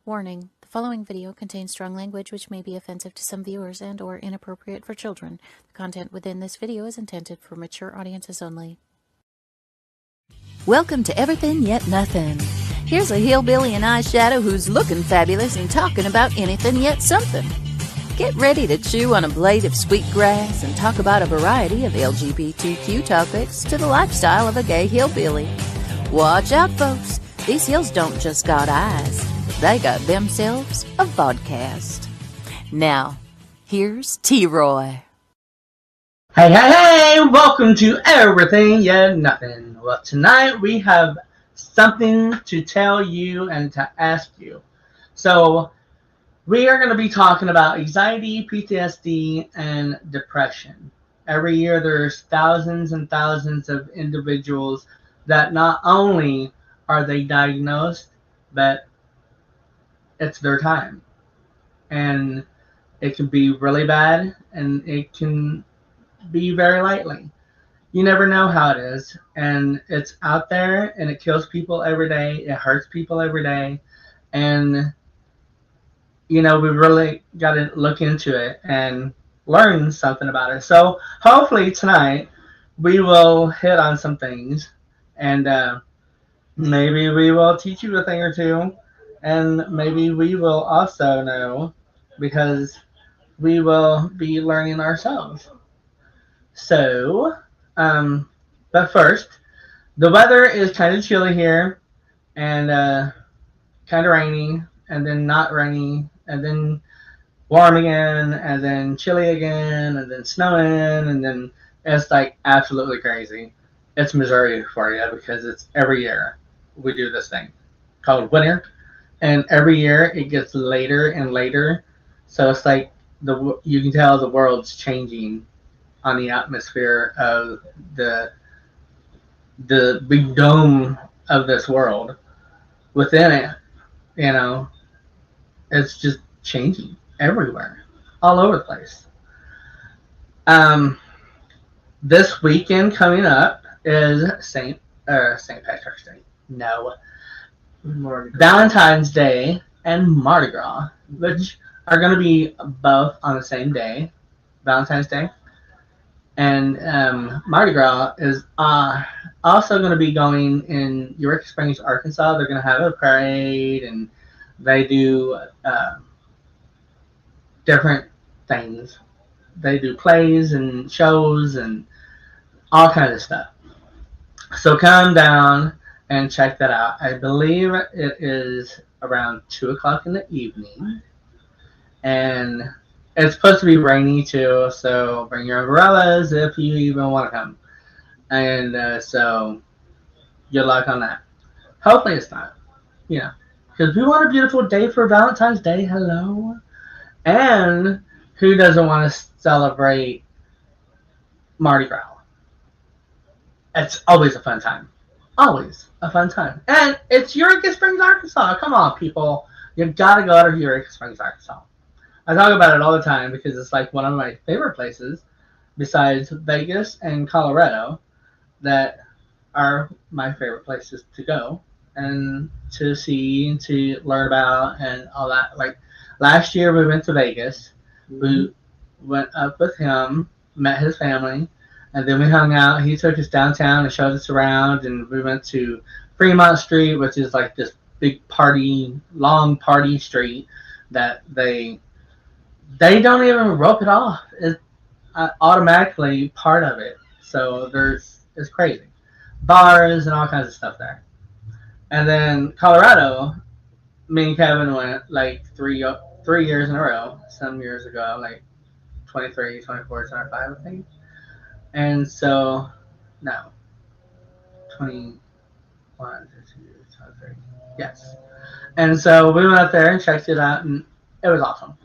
Warning: the following video contains strong language which may be offensive to some viewers and/or inappropriate for children. The content within this video is intended for mature audiences only. Welcome to Everything Yet Nothing. Here's a hillbilly in eyeshadow who's looking fabulous and talking about anything yet something. Get ready to chew on a blade of sweet grass and talk about a variety of LGBTQ topics to the lifestyle of a gay hillbilly. Watch out, folks. These hills don't just got eyes. They got themselves a vodcast. Now, here's T-Roy. Hey, welcome to Everything Yet Nothing. Well, tonight we have something to tell you and to ask you. So, we are going to be talking about anxiety, PTSD, and depression. Every year there's thousands and thousands of individuals that not only are they diagnosed, but it's their time. And it can be really bad, and it can be very lightly. You never know how it is, and it's out there, and it kills people every day. It hurts people every day, and we really got to look into it and learn something about it. So hopefully tonight we will hit on some things, and maybe we will teach you a thing or two, and maybe we will also know, because we will be learning ourselves. So, but first, the weather is kind of chilly here, and kind of rainy, and then not rainy, and then warm again, and then chilly again, and then snowing, and then it's like absolutely crazy. It's Missouri for you, because it's every year we do this thing called winter, and every year it gets later and later. So it's like you can tell the world's changing on the atmosphere of the big dome of this world. Within it, it's just changing everywhere, all over the place. This weekend coming up is St. Patrick's Day. No, Valentine's Day and Mardi Gras, which are going to be both on the same day. Valentine's Day and Mardi Gras is also going to be going in Eureka Springs, Arkansas. They're going to have a parade, and they do different things. They do plays and shows and all kinds of stuff. So come down and check that out. I believe it is around 2 o'clock in the evening. And it's supposed to be rainy too, so bring your umbrellas if you even want to come. And so good luck on that. Hopefully it's not, because we want a beautiful day for Valentine's Day. Hello. And who doesn't want to celebrate Mardi Gras? It's always a fun time. Always a fun time. And it's Eureka Springs, Arkansas. Come on, people. You gotta go to Eureka Springs, Arkansas. I talk about it all the time because it's like one of my favorite places, besides Vegas and Colorado, that are my favorite places to go and to see and to learn about and all that. Like last year we went to Vegas. We went up with him, met his family, and then we hung out. He took us downtown and showed us around, and we went to Fremont Street, which is like this big long party street that they don't even rope it off. It's automatically part of it. So it's crazy. Bars and all kinds of stuff there. And then Colorado, me and Kevin went like three years in a row, some years ago, like 23, 24, 25, I think. And so, no, 21, 22, 23, yes. And so we went up there and checked it out, and it was awesome.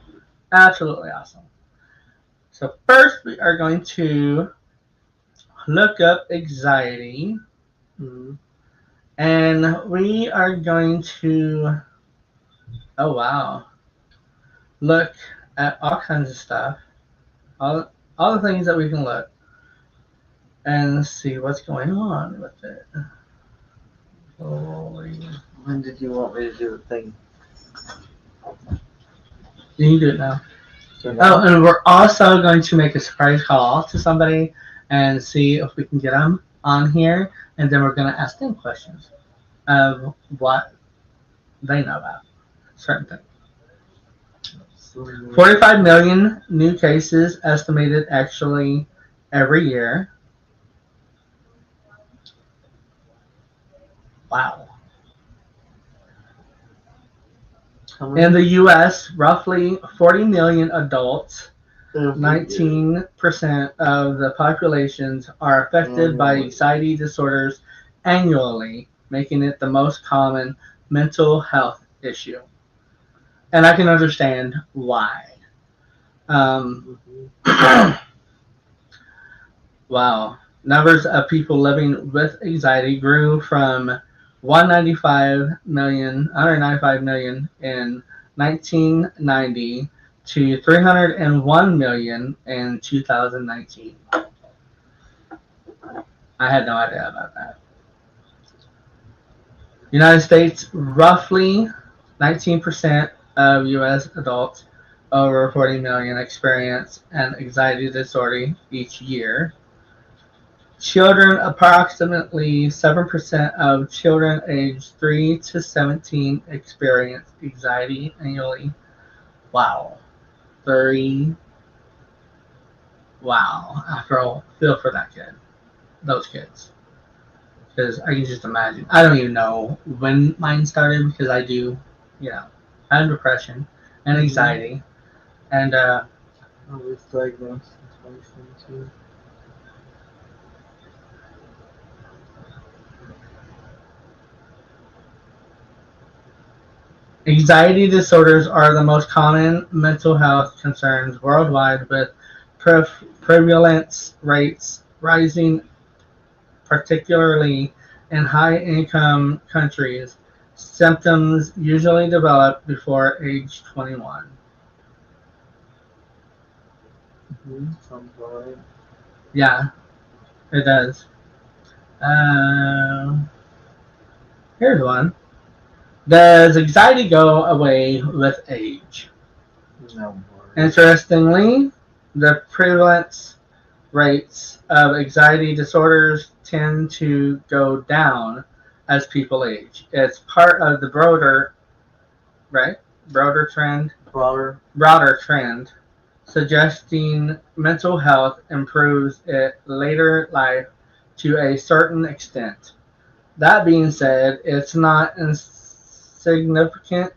Absolutely awesome. So first we are going to look up anxiety. And we are going to, oh wow, look at all kinds of stuff. All the things that we can look and see what's going on with it. Holy. When did you want me to do the thing? You do it now. So now, Oh, and we're also going to make a surprise call to somebody and see if we can get them on here, and then we're going to ask them questions of what they know about certain things. so 45 million new cases estimated actually every year. Wow. how many In the U.S., roughly 40 million adults, every year? 19% of the populations are affected by Annually. anxiety disorders annually, making it the most common mental health issue. And I can understand why. Um, Mhm. wow. Numbers of people living with anxiety grew from 195 million in 1990 to 301 million in 2019. I had no idea about that. United States, roughly 19% of U.S. adults over 40 million experience an anxiety disorder each year. Children, approximately 7% of children aged 3 to 17 experience anxiety annually. Wow. 30. Wow. I feel for that kid. Those kids. Because I can just imagine. I don't even know when mine started because I do, have depression and anxiety. And I was diagnosed in 2017. anxiety disorders are the most common mental health concerns worldwide, with prevalence rates rising, particularly in high income countries. Symptoms usually develop before age 21. Sounds alright. Yeah, it does. Um, Here's one. Does anxiety go away with age? No more. Interestingly, the prevalence rates of anxiety disorders tend to go down as people age. It's part of the right, broader trend, Broader. broader trend, suggesting mental health improves in later life to a certain extent. That being said, it's not insignificant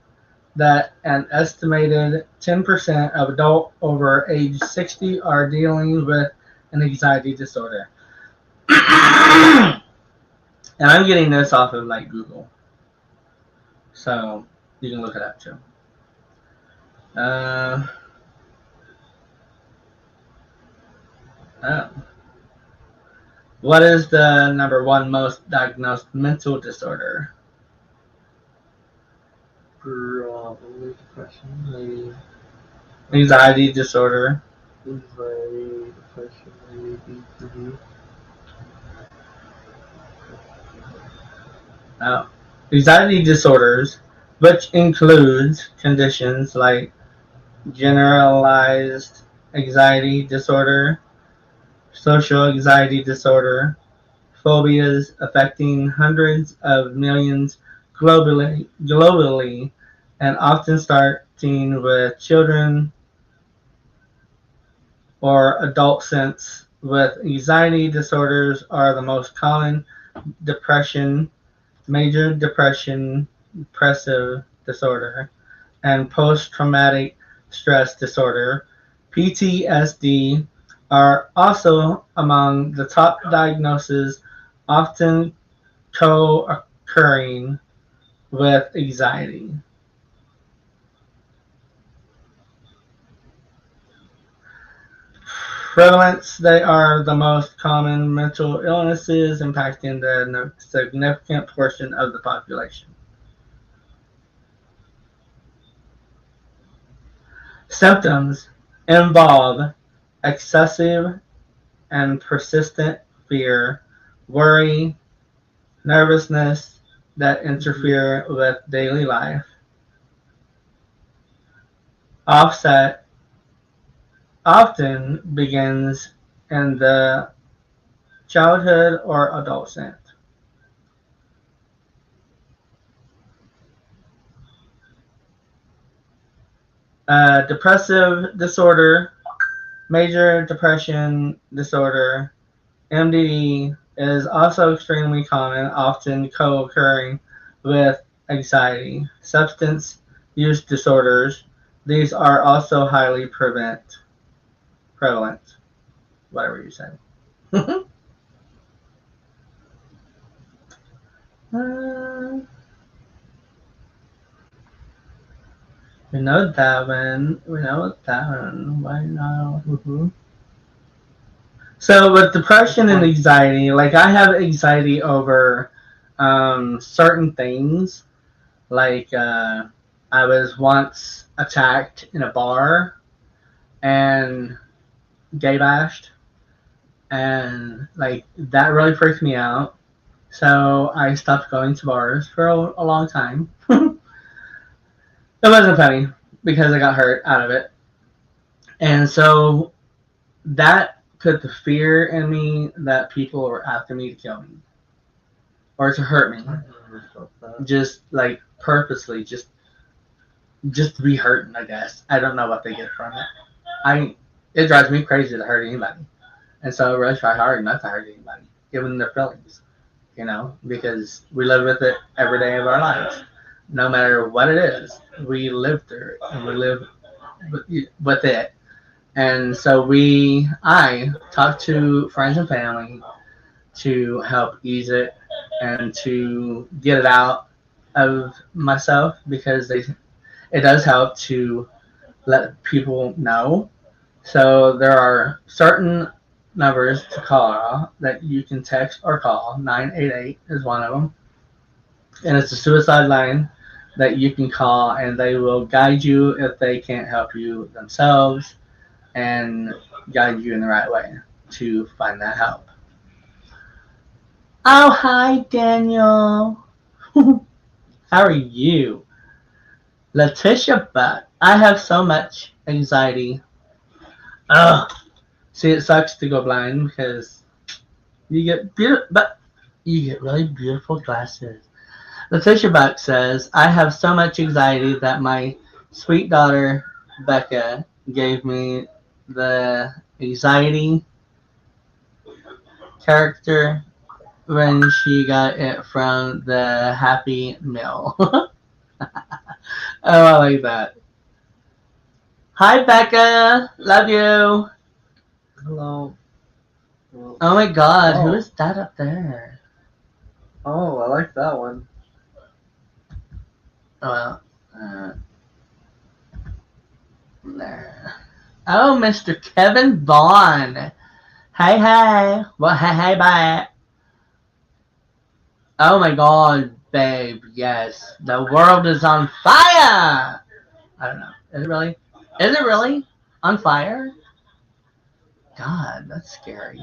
that an estimated 10% of adults over age 60 are dealing with an anxiety disorder. And I'm getting this off of like Google, so you can look it up too. Uh, oh. What is the number one most diagnosed mental disorder? Probably depression. Maybe Anxiety disorder. anxiety, depression, maybe BPD. Oh. Anxiety disorders, which includes conditions like generalized anxiety disorder, social anxiety disorder, phobias affecting hundreds of millions globally, and often starting with children or adolescents with anxiety disorders are the most common. Depression, major depression, depressive disorder, and post-traumatic stress disorder, PTSD, are also among the top diagnoses, often co-occurring with anxiety. Prevalence, they are the most common mental illnesses impacting the significant portion of the population. Symptoms involve excessive and persistent fear, worry, nervousness that interfere with daily life, offset often begins in the childhood or adolescent. Depressive disorder, major depression disorder, MDD is also extremely common, often co-occurring with anxiety. Substance use disorders, these are also highly prevalent, whatever you say. We know that one. We know that one. Why not? So with depression and anxiety, like I have anxiety over certain things. Like I was once attacked in a bar and gay bashed, and like that really freaked me out. So I stopped going to bars for a long time. It wasn't funny because I got hurt out of it, and so that put the fear in me that people were after me to kill me or to hurt me, just like purposely, just to be hurting. I guess I don't know what they get from it. It drives me crazy to hurt anybody, and so I really try hard not to hurt anybody, given their feelings. Because we live with it every day of our lives, no matter what it is. We live through it, and we live with it. And so I talk to friends and family to help ease it and to get it out of myself because it does help to let people know. So there are certain numbers to call that you can text or call. 988 is one of them. And it's a suicide line that you can call, and they will guide you if they can't help you themselves and guide you in the right way to find that help. Oh, hi, Daniel. How are you? Letitia Butt. I have so much anxiety. Ugh. See, it sucks to go blind because you get beautiful, but you get really beautiful glasses. Letitia Buck says, I have so much anxiety that my sweet daughter, Becca, gave me the anxiety character when she got it from the Happy Meal. Oh, I like that. Hi, Becca. Love you. Hello. Oh my God, who is that up there? Oh, I like that one. Oh, well. There. Oh, Mr. Kevin Vaughn. Hey, hey. Well, hey, bye. Oh my God, babe. Yes. The world is on fire. I don't know. Is it really? Is it really on fire? God, that's scary.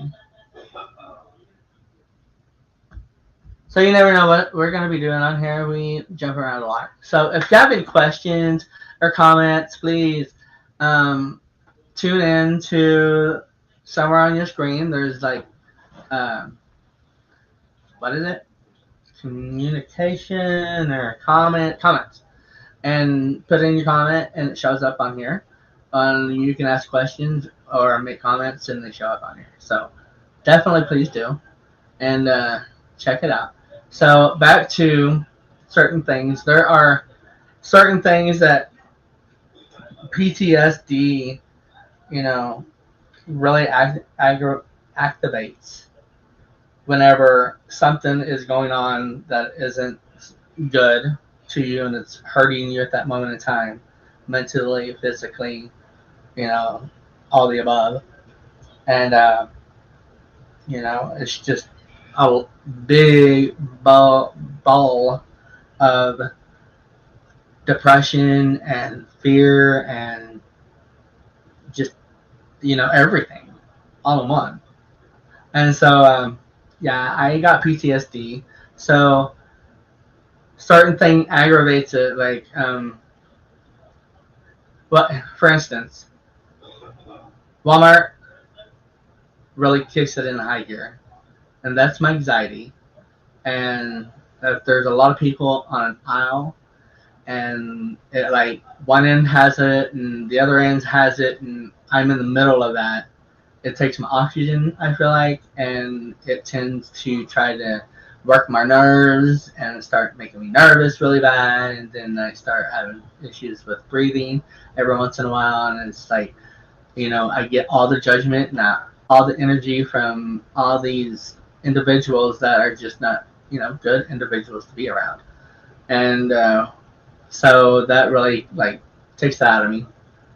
So you never know what we're going to be doing on here. We jump around a lot. So if you have any questions or comments, please tune in to somewhere on your screen. There's like, what is it? Communication or comments. And put in your comment and it shows up on here. You can ask questions or make comments and they show up on here. So definitely please do. And check it out. So back to certain things. There are certain things that PTSD, really activates whenever something is going on that isn't good to you and it's hurting you at that moment in time, mentally, physically, all the above. And, it's just a big ball of depression and fear and just everything all in one. And so yeah, I got PTSD. So certain thing aggravates it, like Well, for instance, Walmart really kicks it in high gear, and that's my anxiety. And if there's a lot of people on an aisle, and it, like one end has it and the other end has it, and I'm in the middle of that, it takes my oxygen, I feel like, and it tends to try to work my nerves and start making me nervous really bad, and then I start having issues with breathing every once in a while, and it's like, I get all the judgment and all the energy from all these individuals that are just not, good individuals to be around. And so that really like takes that out of me,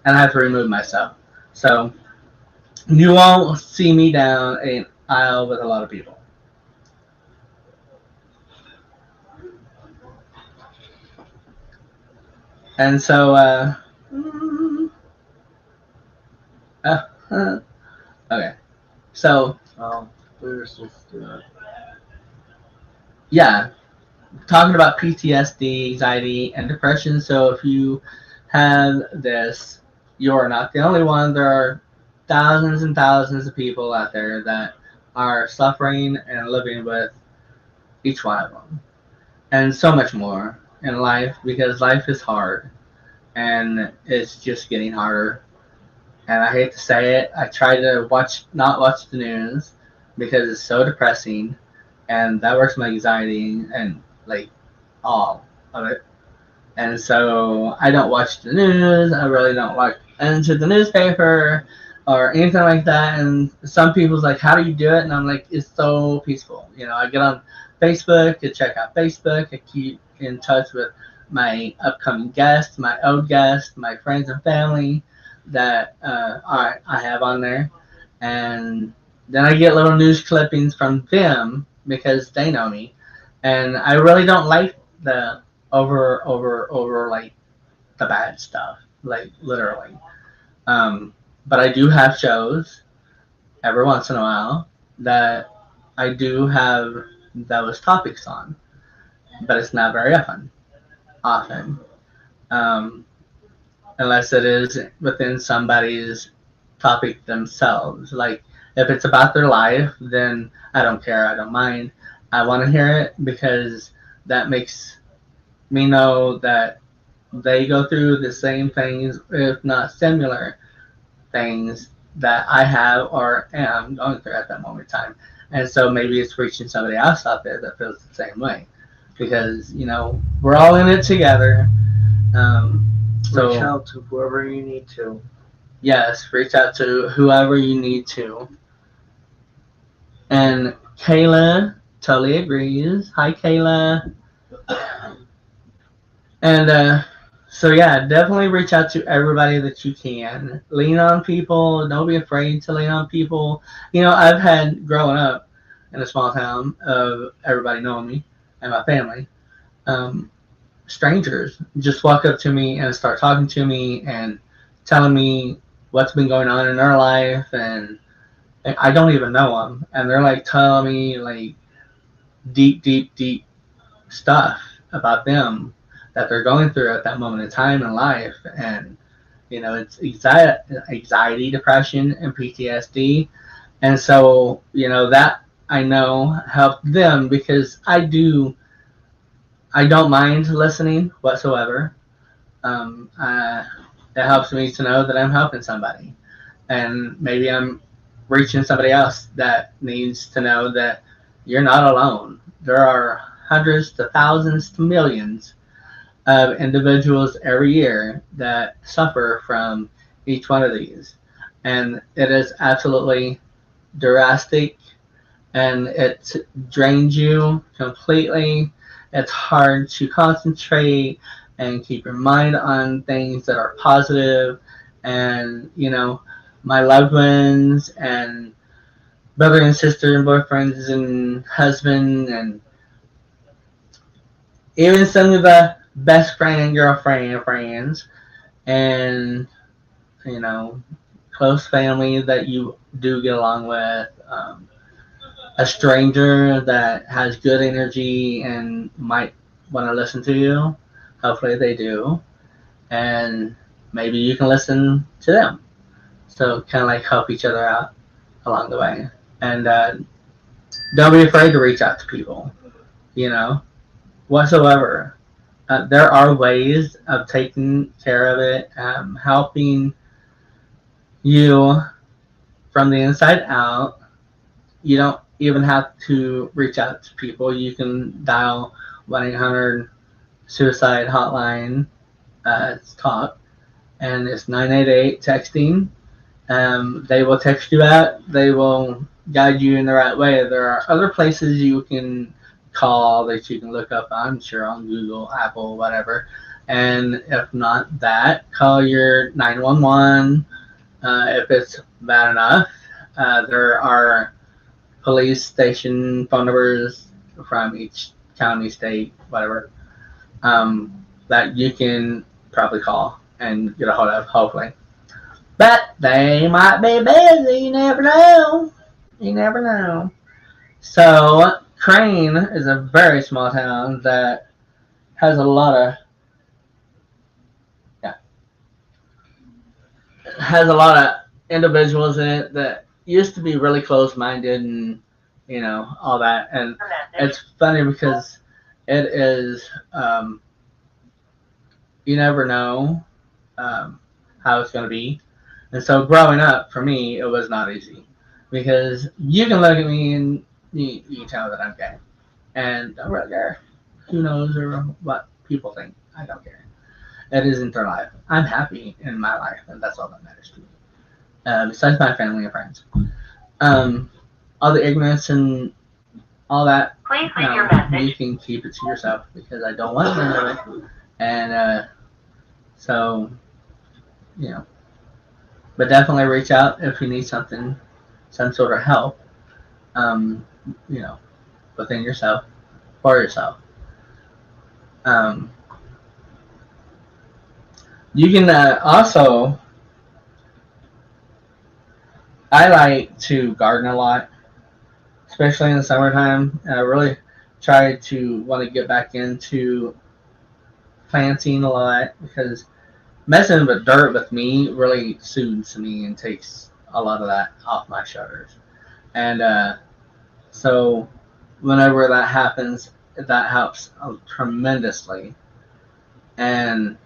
and I have to remove myself. So you won't see me down an aisle with a lot of people. And so, okay. So, Oh, we were supposed to do that. yeah, talking about PTSD, anxiety, and depression. So, if you have this, you're not the only one. There are thousands and thousands of people out there that are suffering and living with each one of them, and so much more in life, because life is hard and it's just getting harder. And I hate to say it, I try to not watch the news because it's so depressing, and that works my anxiety and like all of it. And so I don't watch the news. I really don't like into the newspaper or anything like that. And some people's like, "How do you do it?" And I'm like, "It's so peaceful." I get on Facebook to check out Facebook. I keep in touch with my upcoming guests, my old guests, my friends and family that I have on there, and then I get little news clippings from them because they know me, and I really don't like the over like the bad stuff, like literally. Um, but I do have shows every once in a while that I do have those topics on, but it's not very often, um, unless it is within somebody's topic themselves. Like if it's about their life, then I don't care. I don't mind. I want to hear it because that makes me know that they go through the same things, if not similar things that I have or am going through at that moment in time. And so maybe it's reaching somebody else out there that feels the same way, because we're all in it together. Um, so Reach out to whoever you need to. yes, reach out to whoever you need to. And Kayla totally agrees. Hi, Kayla. And so yeah, definitely reach out to everybody that you can. Lean on people. Don't be afraid to lean on people. I've had growing up in a small town of everybody knowing me and my family. Um, Strangers just walk up to me and start talking to me and telling me what's been going on in their life, and I don't even know them, and they're like telling me like deep, deep, deep stuff about them that they're going through at that moment in time in life. And it's anxiety, depression, and PTSD. And so that I know helped them, because I don't mind listening whatsoever. It helps me to know that I'm helping somebody, and maybe I'm reaching somebody else that needs to know that you're not alone. There are hundreds to thousands to millions of individuals every year that suffer from each one of these. And it is absolutely drastic, and it drains you completely. It's hard to concentrate and keep your mind on things that are positive. And, my loved ones and brother and sister and boyfriends and husband, and even some of the best friend and girlfriend friends, and you know close family that you do get along with, a stranger that has good energy and might want to listen to you. Hopefully they do. And maybe you can listen to them. So kind of like help each other out along the way. And don't be afraid to reach out to people, you know, whatsoever. There are ways of taking care of it, helping you from the inside out. You don't even have to reach out to people. You can dial 1-800 suicide hotline, talk, and it's 988 texting. They will text you out. They will guide you in the right way. There are other places you can call that you can look up, I'm sure, on Google, Apple, whatever. And if not that, call your 911 if it's bad enough. There are police station phone numbers from each county, state, whatever, that you can probably call and get a hold of, hopefully. But they might be busy, you never know. You never know. So, Crane is a very small town that has a lot of individuals in it that used to be really close-minded and all that. And it's funny because it is you never know how it's going to be. And so growing up, for me, it was not easy because you can look at me and you can tell that I'm gay, and I don't really care. Who knows or what people think? I don't care. It isn't their life. I'm happy in my life, and that's all that matters to me. Besides my family and friends, all the ignorance and all that, please leave your message. You can keep it to yourself because I don't want none of it. And so, but definitely reach out if you need something, some sort of help, within yourself, for yourself. You can also, I like to garden a lot, especially in the summertime. And I really try to want to get back into planting a lot because messing with dirt with me really soothes me and takes a lot of that off my shoulders. And so whenever that happens, that helps tremendously. And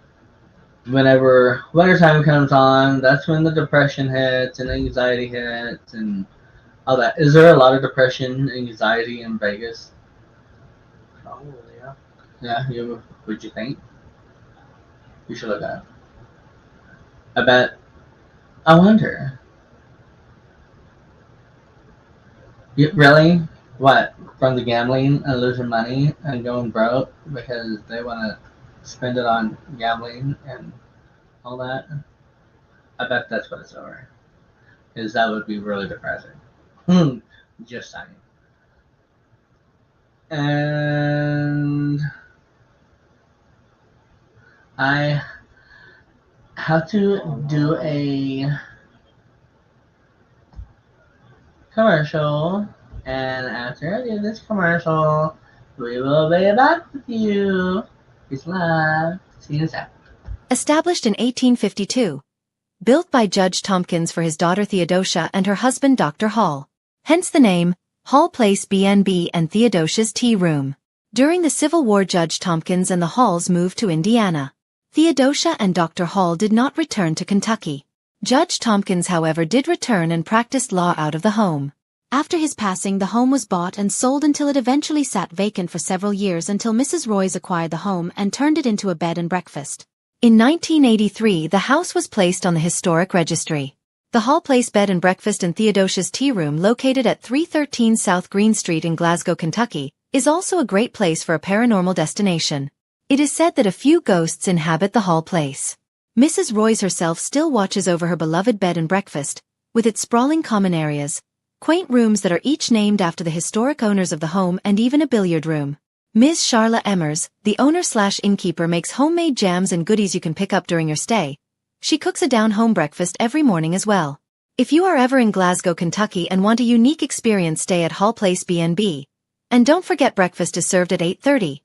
whenever wintertime comes on, that's when the depression hits and anxiety hits and all that. Is there a lot of depression, anxiety in Vegas? Probably, yeah. Yeah, would you think? You should look at it. I bet. I wonder. Really? What? From the gambling and losing money and going broke because they want to spend it on gambling and all that? I bet that's what it's over. Because that would be really depressing. Just saying. And I have to do a commercial, and after I do this commercial, we will be back with you. Peace and love. See you in a sec. Established in 1852. Built by Judge Tompkins for his daughter Theodosia and her husband Dr. Hall. Hence the name, Hall Place B&B and Theodosia's Tea Room. During the Civil War, Judge Tompkins and the Halls moved to Indiana. Theodosia and Dr. Hall did not return to Kentucky. Judge Tompkins, however, did return and practiced law out of the home. After his passing, the home was bought and sold until it eventually sat vacant for several years until Mrs. Royce acquired the home and turned it into a bed and breakfast. In 1983, the house was placed on the Historic Registry. The Hall Place Bed and Breakfast and Theodosia's Tea Room, located at 313 South Green Street in Glasgow, Kentucky, is also a great place for a paranormal destination. It is said that a few ghosts inhabit the Hall Place. Mrs. Royce herself still watches over her beloved bed and breakfast, with its sprawling common areas, quaint rooms that are each named after the historic owners of the home, and even a billiard room. Ms. Charla Emmers, the owner/innkeeper, makes homemade jams and goodies you can pick up during your stay. She cooks a down-home breakfast every morning as well. If you are ever in Glasgow, Kentucky and want a unique experience, stay at Hall Place B&B. And don't forget, breakfast is served at 8:30.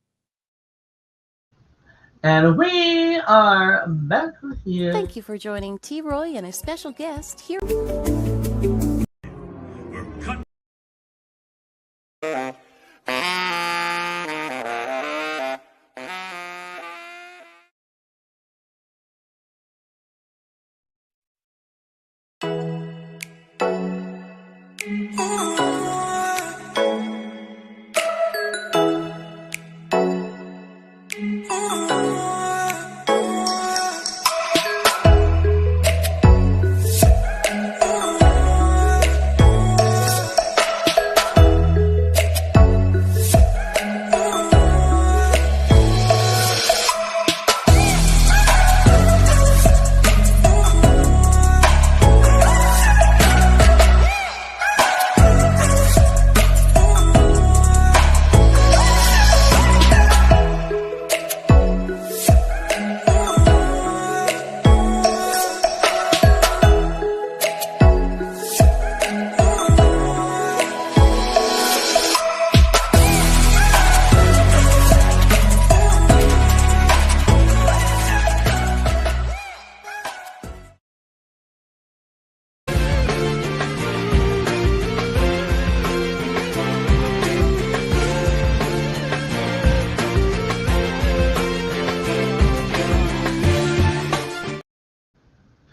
And we are back with you. Thank you for joining T. Roy and a special guest here.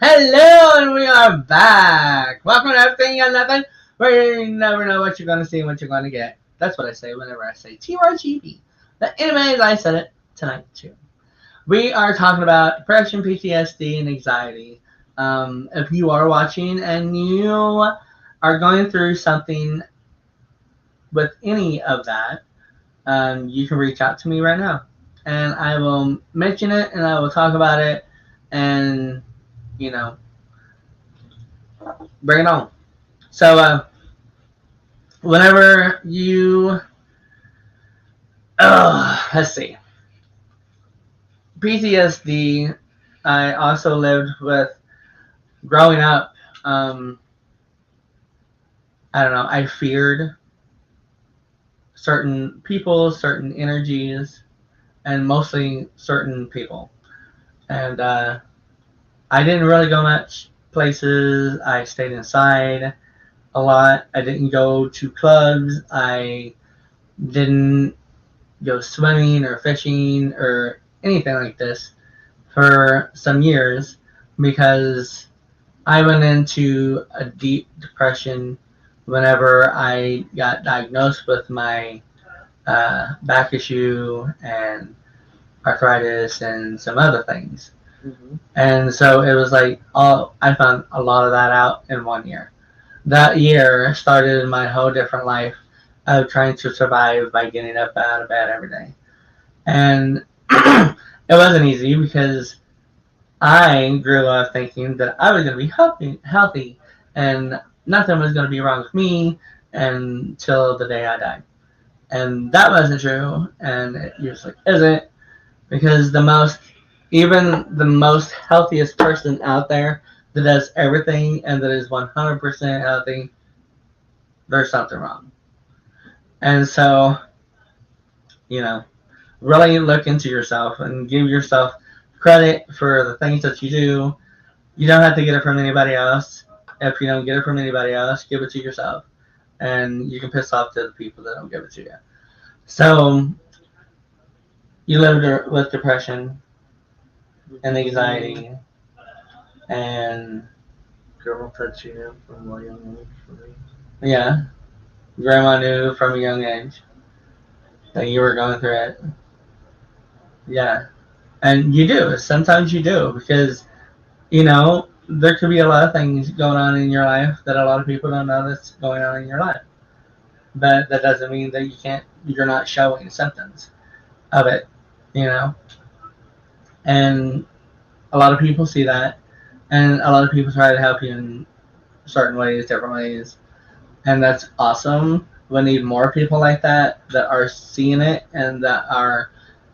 Hello, and we are back. Welcome to Everything and Nothing, where you never know what you're going to see and what you're going to get. That's what I say whenever I say TRGB. But anyways, I said it tonight too. We are talking about depression, PTSD, and anxiety. If you are watching and you are going through something with any of that, you can reach out to me right now. And I will mention it and I will talk about it and, you know, bring it on. So, whenever you, let's see, PTSD, I also lived with growing up. I don't know, I feared certain people, certain energies, and mostly certain people. And I didn't really go much places. I stayed inside a lot. I didn't go to clubs. I didn't go swimming or fishing or anything like this for some years because I went into a deep depression whenever I got diagnosed with my back issue and arthritis and some other things. Mm-hmm. And so it was like I found a lot of that out in 1 year. That year started my whole different life of trying to survive by getting up out of bed every day. And it wasn't easy because I grew up thinking that I was going to be healthy and nothing was going to be wrong with me until the day I died. And that wasn't true, and it usually isn't, because even the most healthiest person out there that does everything and that is 100% healthy, there's something wrong. And so, really look into yourself and give yourself credit for the things that you do. You don't have to get it from anybody else. If you don't get it from anybody else, give it to yourself. And you can piss off to the people that don't give it to you. So, you lived with depression and anxiety and grandma touching him from a young age for me. Yeah, grandma knew from a young age that you were going through it. Yeah, and you do. Sometimes you do because there could be a lot of things going on in your life that a lot of people don't know that's going on in your life. But that doesn't mean that you're not showing symptoms of it, And a lot of people see that, and a lot of people try to help you in certain ways, different ways, and that's awesome. We need more people like that are seeing it and that are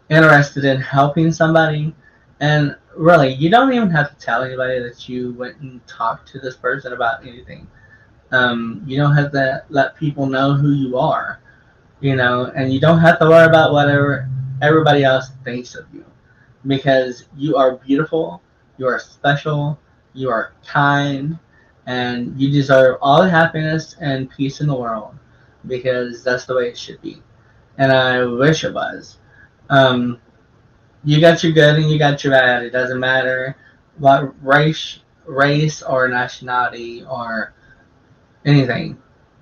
interested in helping somebody. And really, you don't even have to tell anybody that you went and talked to this person about anything. You don't have to let people know who you are, and you don't have to worry about whatever everybody else thinks of you. because you are beautiful, you are special, you are kind, and you deserve all the happiness and peace in the world because that's the way it should be. And I wish it was. Um, you got your good and you got your bad. It doesn't matter what race or nationality or anything.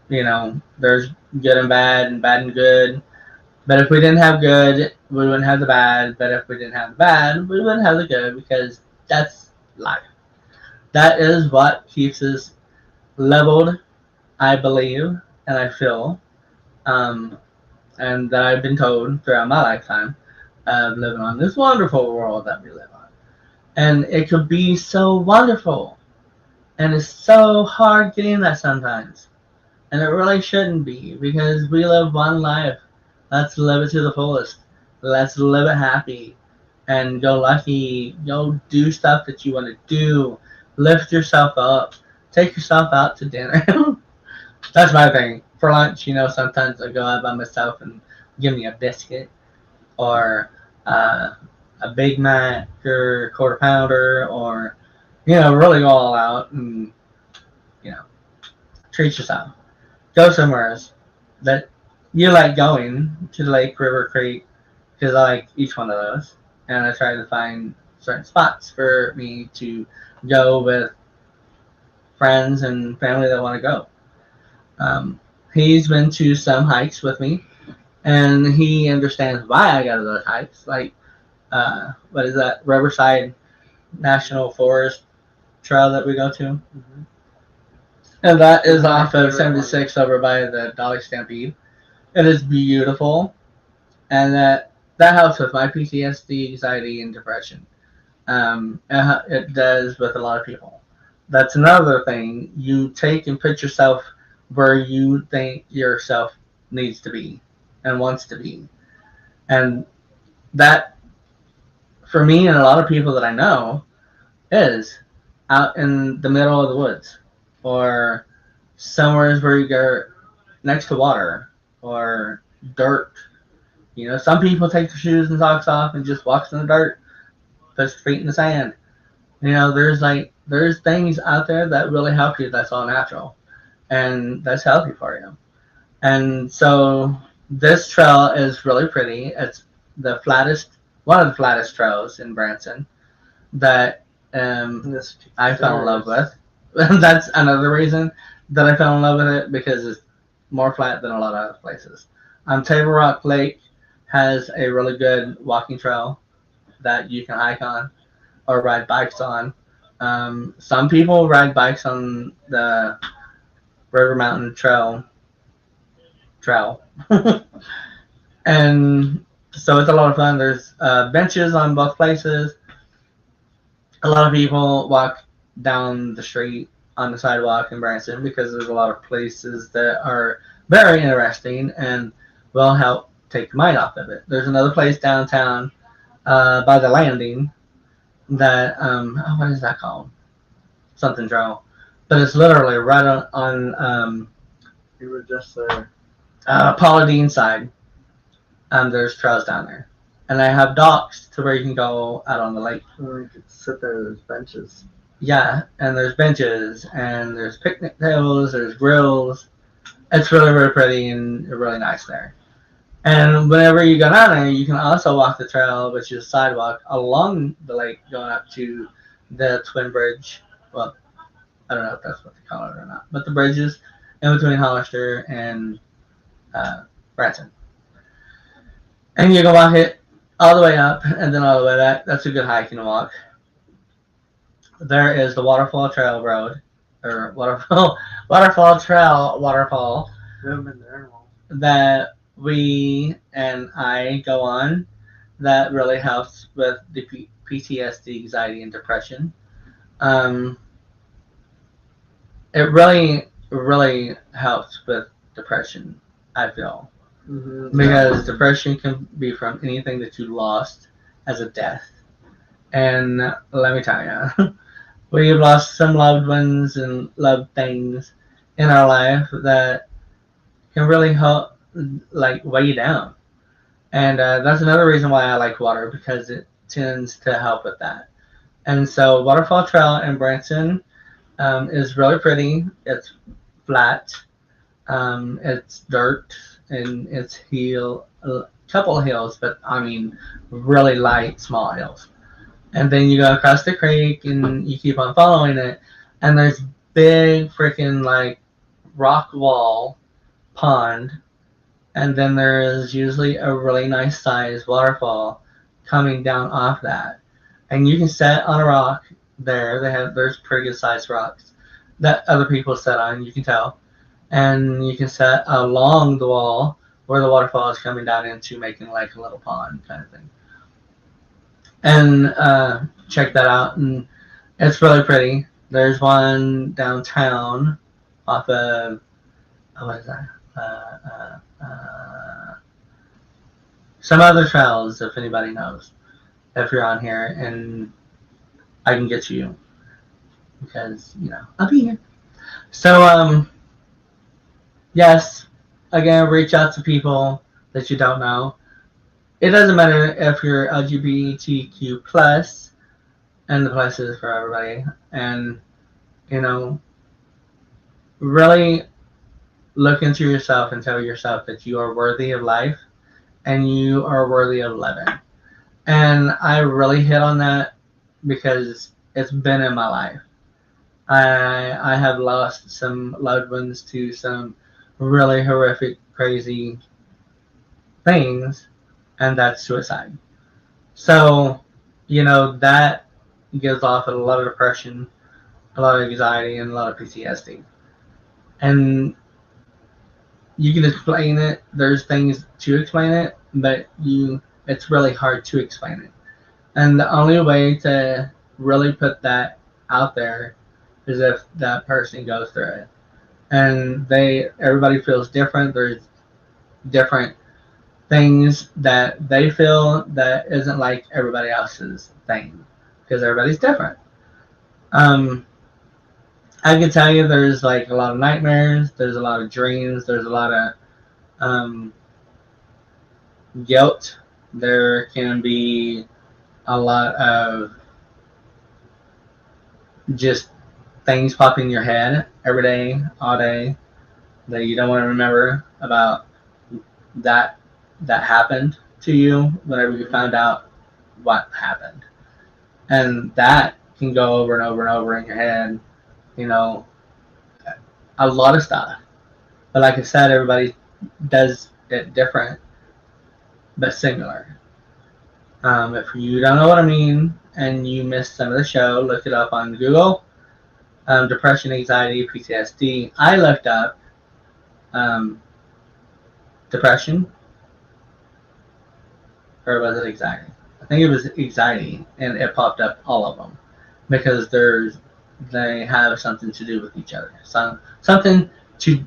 You know, there's good and bad and good. But if we didn't have good, we wouldn't have the bad. But if we didn't have the bad, we wouldn't have the good because that's life. That is what keeps us leveled, I believe, and I feel, um, and that I've been told throughout my lifetime of living on this wonderful world that we live on. And it could be so wonderful, and it's so hard getting that sometimes. And it really shouldn't be because we live one life. Let's live it to the fullest. Let's live it happy and go lucky. Go do stuff that you want to do. Lift yourself up. Take yourself out to dinner. That's my thing. For lunch, sometimes I go out by myself and give me a biscuit or a Big Mac or quarter pounder or, really go all out and, you know, treat yourself. Go somewhere else that you like going to the lake, river, creek, because I like each one of those. And I try to find certain spots for me to go with friends and family that want to go. He's been to some hikes with me, and he understands why I go to those hikes. Like, what is that? Riverside National Forest trail that we go to. Mm-hmm. And that is off of 76 over by the Dolly Stampede. It is beautiful, and that helps with my PTSD, anxiety, and depression. It does with a lot of people. That's another thing. You take and put yourself where you think yourself needs to be and wants to be, and that for me and a lot of people that I know is out in the middle of the woods or somewhere where you go next to water or dirt. Some people take their shoes and socks off and just walks in the dirt, puts their feet in the sand. There's things out there that really help you. That's all natural, and that's healthy for you. And so this trail is really pretty. It's the flattest, one of the flattest trails in Branson that I fell in love with. That's another reason that I fell in love with it because it's more flat than a lot of other places. Table Rock Lake has a really good walking trail that you can hike on or ride bikes on. Some people ride bikes on the River Mountain trail. And so it's a lot of fun. There's benches on both places. A lot of people walk down the street on the sidewalk in Branson because there's a lot of places that are very interesting and will help take your mind off of it. There's another place downtown by the landing that what is that called? Something trail, but it's literally right on You were just there. Paula Dean side. There's trails down there, and I have docks to where you can go out on the lake. You could sit there. There's benches. Yeah, and there's benches, and there's picnic tables, there's grills. It's really, really pretty and really nice there. And whenever you go down there, you can also walk the trail, which is sidewalk, along the lake going up to the Twin Bridge. Well, I don't know if that's what they call it or not, but the bridges in between Hollister and Branson. And you can walk it all the way up and then all the way back. That's a good hike and walk. There is the Waterfall Trail Road, or Waterfall Trail Waterfall Never been there. that we and I go on that really helps with the PTSD, anxiety, and depression. It really, really helps with depression, I feel. Mm-hmm. Because depression can be from anything that you lost as a death. And let me tell you, we've lost some loved ones and loved things in our life that can really help, like, weigh you down. And that's another reason why I like water, because it tends to help with that. And so Waterfall Trail in Branson is really pretty. It's flat. It's dirt and it's a couple of hills, but I mean really light, small hills. And then you go across the creek and you keep on following it, and there's big freaking like rock wall pond, and then there is usually a really nice sized waterfall coming down off that, and you can sit on a rock there. There's pretty good sized rocks that other people sit on. You can tell, and you can sit along the wall where the waterfall is coming down into, making like a little pond kind of thing. And check that out, and it's really pretty. There's one downtown off of what is that? Some other trails, if anybody knows, if you're on here, and I can get you because I'll be here. So yes, again, reach out to people that you don't know. It doesn't matter if you're LGBTQ plus, and the plus is for everybody, and really look into yourself and tell yourself that you are worthy of life and you are worthy of living. And I really hit on that because it's been in my life. I have lost some loved ones to some really horrific, crazy things, and that's suicide. So, that gives off a lot of depression, a lot of anxiety, and a lot of PTSD. And you can explain it. There's things to explain it, but it's really hard to explain it. And the only way to really put that out there is if that person goes through it. And everybody feels different. There's different things that they feel that isn't like everybody else's thing, because everybody's different. I can tell you there's like a lot of nightmares, there's a lot of dreams, there's a lot of guilt. There can be a lot of just things pop in your head every day, all day, that you don't want to remember about that happened to you whenever you found out what happened. And that can go over and over and over in your head, a lot of stuff. But like I said, everybody does it different, but similar. If you don't know what I mean and you missed some of the show, look it up on Google. Depression, anxiety, PTSD. I looked up depression, or was it anxiety? I think it was anxiety, and it popped up all of them because they have something to do with each other. Something to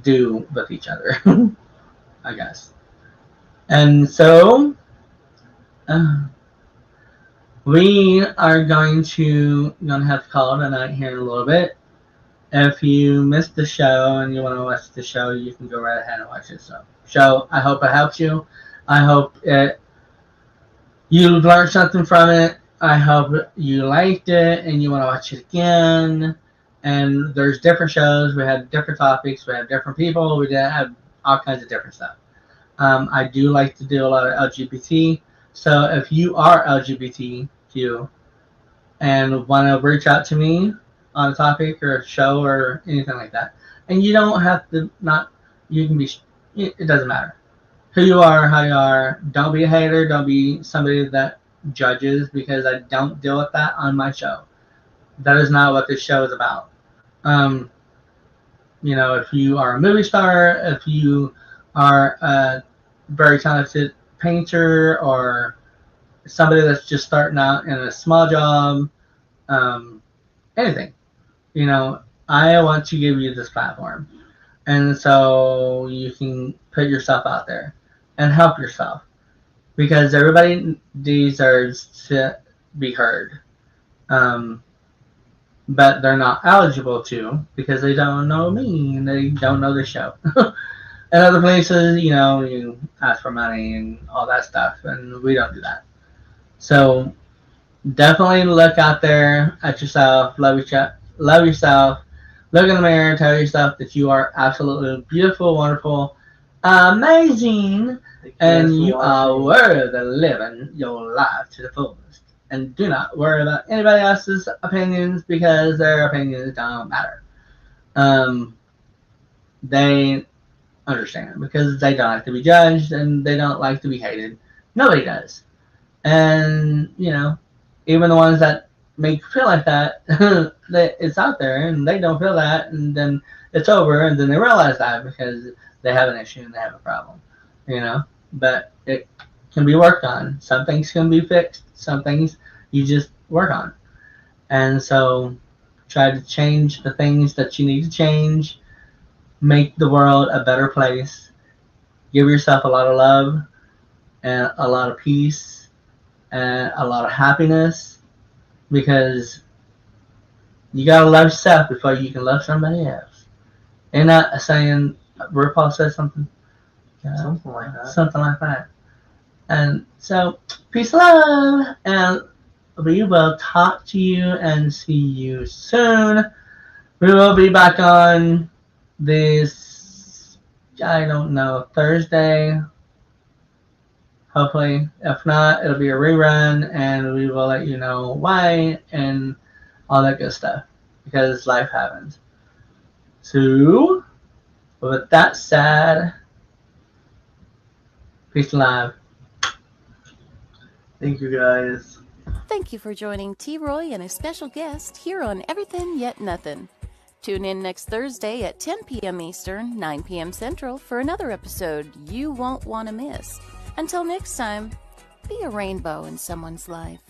do with each other, I guess. And so we are going to have to call it a night here in a little bit. If you missed the show and you want to watch the show, you can go right ahead and watch it. So I hope it helps you. I hope you learned something from it. I hope you liked it and you want to watch it again. And there's different shows. We had different topics. We have different people. We did have all kinds of different stuff. I do like to do a lot of LGBT. So if you are LGBTQ and want to reach out to me on a topic or a show or anything like that, and you don't have to you can be, it doesn't matter who you are, how you are. Don't be a hater. Don't be somebody that judges, because I don't deal with that on my show. That is not what this show is about. If you are a movie star, if you are a very talented painter, or somebody that's just starting out in a small job, anything, I want to give you this platform, and so you can put yourself out there and help yourself, because everybody deserves to be heard, but they're not eligible to, because they don't know me and they don't know the show. In other places, you ask for money and all that stuff, and we don't do that. So definitely look out there at yourself, love yourself, look in the mirror, tell yourself that you are absolutely beautiful, wonderful, amazing, and you are worth living your life to the fullest. And do not worry about anybody else's opinions because their opinions don't matter. Um, they understand because they don't like to be judged and they don't like to be hated. Nobody does. And, even the ones that make you feel like that, it's out there and they don't feel that, and then it's over, and then they realize that because they have an issue and they have a problem, you know. But it can be worked on. Some things can be fixed. Some things you just work on. And so try to change the things that you need to change, make the world a better place, give yourself a lot of love and a lot of peace and a lot of happiness because you gotta love yourself before you can love somebody else. Ain't that a saying? RuPaul said something? Something like that. Something like that. And so, peace, love, and we will talk to you and see you soon. We will be back on this, I don't know, Thursday. Hopefully. If not, it'll be a rerun, and we will let you know why and all that good stuff because life happens. So, with that said, peace and love. Thank you guys. Thank you for joining T. Roy and a special guest here on Everythin Yet Nothin. Tune in next Thursday at 10 p.m. Eastern, 9 p.m. Central for another episode you won't want to miss. Until next time, be a rainbow in someone's life.